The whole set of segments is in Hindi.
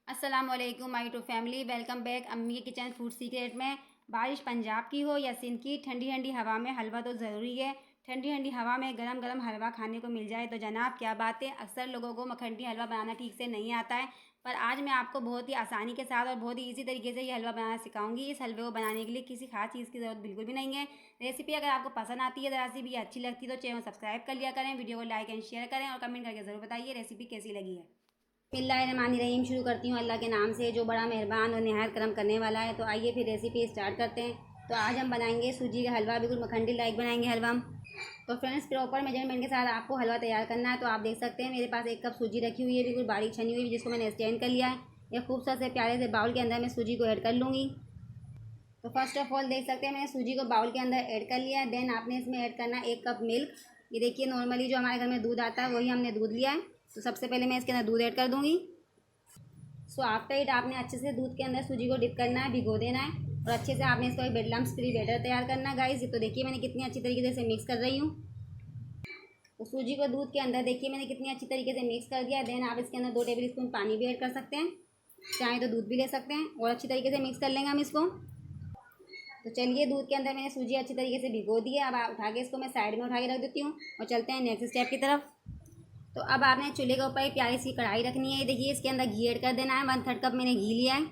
अस्सलाम वालेकुम my to family, welcome back अम्मी के किचन फूड सीक्रेट में। बारिश पंजाब की हो या सिंध की, ठंडी ठंडी हवा में हलवा तो ज़रूरी है। ठंडी ठंडी हवा में गरम गरम हलवा खाने को मिल जाए तो जनाब क्या बात है। अक्सर लोगों को मखनी हलवा बनाना ठीक से नहीं आता है, पर आज मैं आपको बहुत ही आसानी के साथ और बहुत ही इजी तरीके से ये हलवा बनाना सिखाऊंगी। इस हलवे को बनाने के लिए किसी खास चीज़ की ज़रूरत बिल्कुल भी नहीं है। रेसिपी अगर आपको पसंद आती है, ज़रा सी भी अच्छी लगती है तो चैनल सब्सक्राइब कर लिया करें, वीडियो को लाइक एंड शेयर करें और कमेंट करके ज़रूर बताइए रेसिपी कैसी लगी है। बिस्मिल्लाहिर्रहमानिर्रहीम। शुरू करती हूँ अल्लाह के नाम से जो बड़ा मेहरबान और नहायत करम करने वाला है। तो आइए फिर रेसिपी स्टार्ट करते हैं। तो आज हम बनाएंगे सूजी का हलवा, बिल्कुल मखंडी लाइक बनाएंगे हलवा हम। तो फ्रेंड्स, प्रॉपर मेजरमेंट के साथ आपको हलवा तैयार करना है। तो आप देख सकते हैं मेरे पास 1 कप सूजी रखी हुई है, बिल्कुल बारीक छनी हुई, जिसको मैंने स्टैंड कर लिया है। ये खूबसूरत से प्यारे से बाउल के अंदर मैं सूजी को ऐड कर लूँगी। तो फर्स्ट ऑफ ऑल देख सकते हैं मैंने सूजी को बाउल के अंदर ऐड कर लिया है। देन आपने इसमें ऐड करना है 1 कप मिल्क। ये देखिए नॉर्मली जो हमारे घर में दूध आता है वही हमने दूध लिया है। तो सबसे पहले मैं इसके अंदर दूध ऐड कर दूँगी। सो आफ्टर इट आपने अच्छे से दूध के अंदर सूजी को डिप करना है, भिगो देना है और अच्छे से आपने इसको एक बेड लम्स फ्री बैटर तैयार करना है गाइस। तो देखिए मैंने कितनी अच्छी तरीके से मिक्स कर रही हूँ। तो सूजी को दूध के अंदर देखिए मैंने कितनी अच्छी तरीके से मिक्स कर दिया है। देन आप इसके अंदर 2 टेबल स्पून पानी भी ऐड कर सकते हैं, चाहे तो दूध भी ले सकते हैं और अच्छी तरीके से मिक्स कर लेंगे हम इसको। तो चलिए दूध के अंदर मैंने सूजी अच्छी तरीके से भिगो दी है। अब उठा के इसको मैं साइड में उठा के रख देती हूँ और चलते हैं नेक्स्ट स्टेप की तरफ। तो अब आपने चूल्हे के ऊपर एक प्यारी सी कढ़ाई रखनी है। देखिए इसके अंदर घी ऐड कर देना है। 1/3 कप मैंने घी लिया है।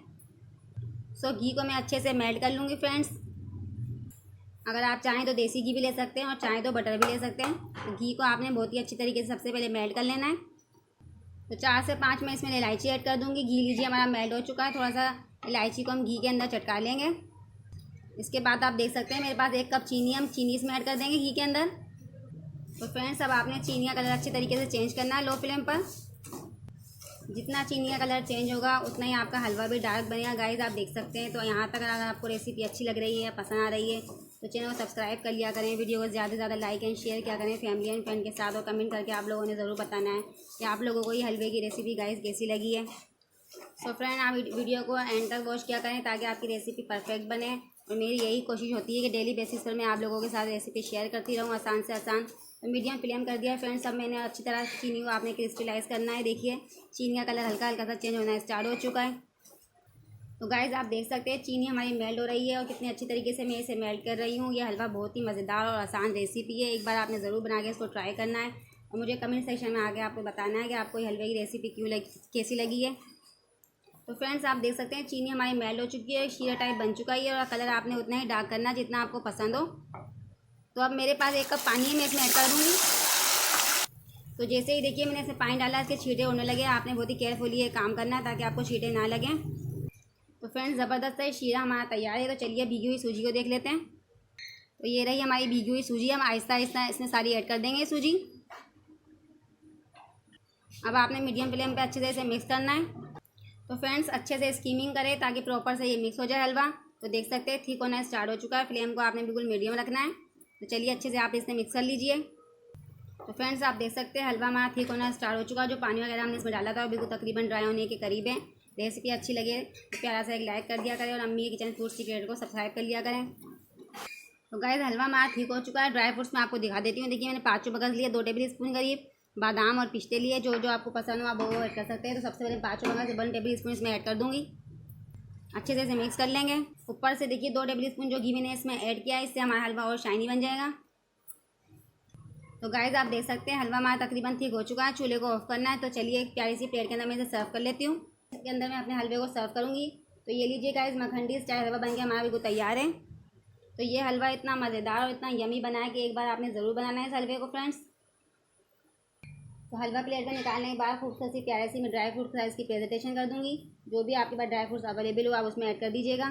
सो घी को मैं अच्छे से मेल्ट कर लूँगी फ्रेंड्स। अगर आप चाहें तो देसी घी भी ले सकते हैं और चाहें तो बटर भी ले सकते हैं। तो घी को आपने बहुत ही अच्छी तरीके से सबसे पहले मेल्ट कर लेना है। तो 4 से 5 मैं इसमें इलायची ऐड कर दूँगी। घी लीजिए हमारा मेल्ट हो चुका है। थोड़ा सा इलायची को हम घी के अंदर चटका लेंगे। इसके बाद आप देख सकते हैं मेरे पास 1 कप चीनी, हम चीनी इसमें ऐड कर देंगे घी के अंदर। तो फ्रेंड्स, अब आपने चीनी का कलर अच्छी तरीके से चेंज करना है लो फ्लेम पर। जितना चीनी का कलर चेंज होगा उतना ही आपका हलवा भी डार्क बनेगा गाइस, आप देख सकते हैं। तो यहाँ तक अगर आपको रेसिपी अच्छी लग रही है, पसंद आ रही है, तो चैनल को सब्सक्राइब कर लिया करें, वीडियो को ज़्यादा से ज़्यादा लाइक एंड शेयर किया करें फैमिली एंड फ्रेंड के साथ। और कमेंट करके आप लोगों ने ज़रूर बताना है कि आप लोगों को ये हलवे की रेसिपी गाइस कैसी लगी है। सो फ्रेंड, आप वीडियो को एंड तक वॉच किया करें ताकि आपकी रेसिपी परफेक्ट बने। और मेरी यही कोशिश होती है कि डेली बेसिस पर मैं आप लोगों के साथ रेसिपी शेयर करती रहूँ आसान से आसान। तो मीडियम फ्लेम कर दिया फ्रेंड्स। अब मैंने अच्छी तरह चीनी को आपने क्रिस्टलाइज़ करना है। देखिए चीनी का कलर हल्का हल्का सा चेंज होना स्टार्ट हो चुका है। तो गाइस आप देख सकते हैं चीनी हमारी मेल्ट हो रही है और कितनी अच्छी तरीके से मैं इसे मेल्ट कर रही हूँ। ये हलवा बहुत ही मज़ेदार और आसान रेसिपी है। एक बार आपने ज़रूर बना के इसको ट्राई करना है और मुझे कमेंट सेक्शन में आके आपको बताना है कि आपको ये हलवे की रेसिपी कैसी लगी है। तो फ्रेंड्स, आप देख सकते हैं चीनी हमारी मेल्ट हो चुकी है, शीरा टाइप बन चुका है और कलर आपने उतना ही डार्क करना जितना आपको पसंद हो। तो अब मेरे पास 1 कप पानी है, मैं इसमें ऐड कर दूँगी। तो जैसे ही देखिए मैंने इसमें पानी डाला, इसके छींटे उड़ने लगे। आपने बहुत ही केयरफुली ये काम करना है ताकि आपको छींटे ना लगें। तो फ्रेंड्स, ज़बरदस्त है, शीरा हमारा तैयार है। तो चलिए भीगी हुई सूजी को देख लेते हैं। तो ये रही हमारी भीगी हुई सूजी। हम आहिस्ता आहिस्ता इसमें सारी ऐड कर देंगे सूजी। अब आपने मीडियम फ्लेम पर अच्छे से इसे मिक्स करना है। तो फ्रेंड्स, अच्छे से स्कीमिंग करें ताकि प्रॉपर से ये मिक्स हो जाए हलवा। तो देख सकते हैं थिक होना स्टार्ट हो चुका है। फ्लेम को आपने बिल्कुल मीडियम रखना है। तो चलिए अच्छे से आप इसे मिक्स कर लीजिए। तो फ्रेंड्स, आप देख सकते हैं हलवा हमारा थिक होना स्टार्ट हो चुका है। जो पानी वगैरह हमने इसमें डाला था वो बिल्कुल तकरीबन ड्राई होने के करीब है। रेसिपी अच्छी लगे तो प्यारा सा एक लाइक कर दिया करें और अम्मी किचन फूड सीक्रेट को सब्सक्राइब कर लिया करें। तो गाइस हलवा हमारा ठीक हो चुका है। ड्राई फ्रूट्स मैं आपको दिखा देती हूँ। देखिए मैंने 5 मगज़ लिए, 2 टेबल स्पून करीब बादाम और पिस्ते लिए। जो जो आपको पसंद हो आप वो ऐड कर सकते हैं। तो सबसे पहले 5 मगज़ 1 टेबल स्पून इसमें ऐड कर दूँगी। अच्छे से इसे मिक्स कर लेंगे। ऊपर से देखिए 2 टेबल स्पून जो घी मैंने इसमें ऐड किया है, इससे हमारा हलवा और शाइनी बन जाएगा। तो गाइस आप देख सकते हैं हलवा हमारा तकरीबन ठीक हो चुका है। चूल्हे को ऑफ करना है। तो चलिए एक प्यारी सी प्लेट के अंदर मैं इसे सर्व कर लेती हूँ। इसके अंदर मैं अपने हलवे को सर्व करूँगी। तो ये लीजिए गाइस, मखनी स्टाइल हलवा बन के हमारा बिल्कुल तैयार है। तो ये हलवा इतना मज़ेदार और इतना यमी बना है कि एक बार आपने ज़रूर बनाना है इस हलवे को फ्रेंड्स। तो हलवा प्लेट में निकालने के बाद खूबसूरत सी प्यारी सी मैं ड्राई फ्रूट का इसकी प्रेजेंटेशन कर दूँगी। जो भी आपके पास ड्राई फ्रूट्स अवेलेबल हो आप उसमें ऐड कर दीजिएगा।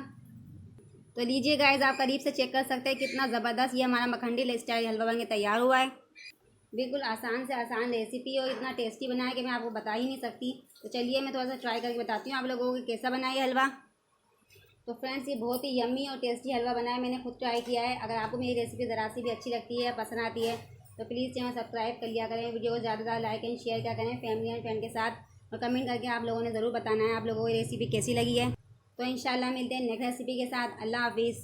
तो लीजिए गाइस, आप करीब से चेक कर सकते हैं कितना ज़बरदस्त ये हमारा मखनी स्टाइल हलवा बन के तैयार हुआ है। बिल्कुल आसान से आसान रेसिपी और इतना टेस्टी बना है कि मैं आपको बता ही नहीं सकती। तो चलिए मैं थोड़ा सा ट्राई करके बताती हूँ आप लोगों को कैसा बना है हलवा। तो फ्रेंड्स, ये बहुत ही यम्मी और टेस्टी हलवा बना है। मैंने खुद ट्राई किया है। अगर आपको मेरी रेसिपी ज़रा सी भी अच्छी लगती है, पसंद आती है, तो प्लीज़ चैनल सब्सक्राइब कर लिया करें, वीडियो को ज़्यादा से ज़्यादा लाइक एंड शेयर किया करें फैमिली एंड फ्रेंड के साथ। और कमेंट करके आप लोगों ने ज़रूर बताना है आप लोगों को ये रेसिपी कैसी लगी है। तो इंशाल्लाह मिलते हैं नेक्स्ट रेसिपी के साथ। अल्लाह हाफिज़।